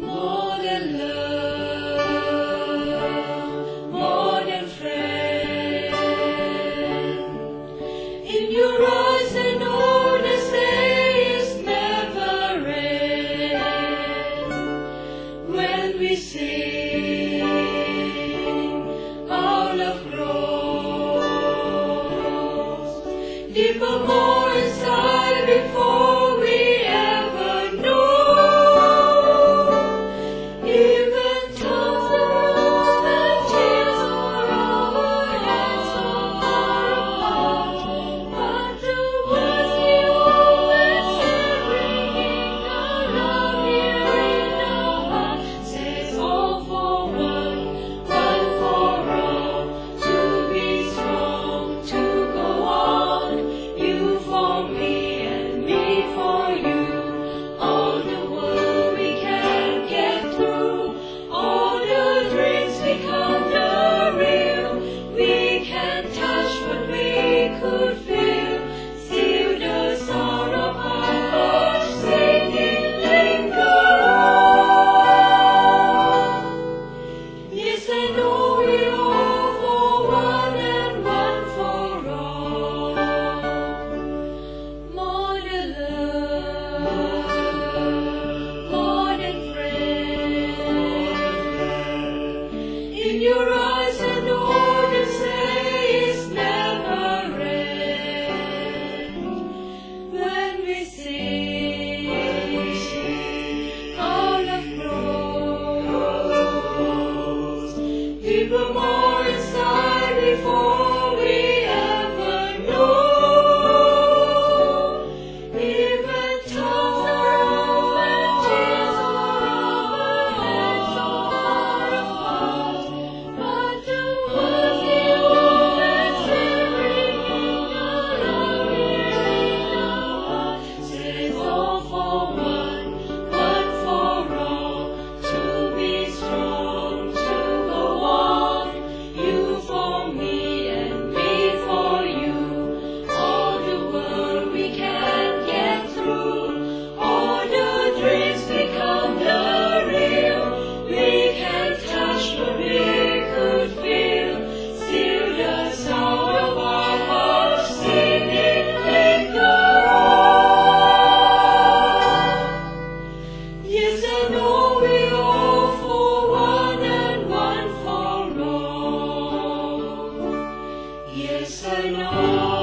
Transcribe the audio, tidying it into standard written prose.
More than love, more than friend. In your eyes, I know the say is never end. When we sing, our love grows deeper, more inside before we ever know. Even tongues around and tears are our hands so far apart, but the words we always say, bringing our love here in our heart, says all for one for all, to be strong, to go on, you for me and me for you. All the world we can get through, all the dreams become the real. We can touch what we could feel, still the sound of our hearts singing linger on. Yes, I know we're all for one and one for all. More than love, more than friend. In your eyes, I know the say is never end. When we sing, our love grows deeper, more inside before we ever know. Even tongues around and tears are our hands so far apart, but the words we always say, bringing our love here in our heart, says all for one for all, to be strong, to go on, you for me and me for you. All the world we can get through, all the dreams become the real. We can touch what we could feel, still the sound of our hearts singing linger on. Yes, I know we're all for one and one for all. Yes, I know.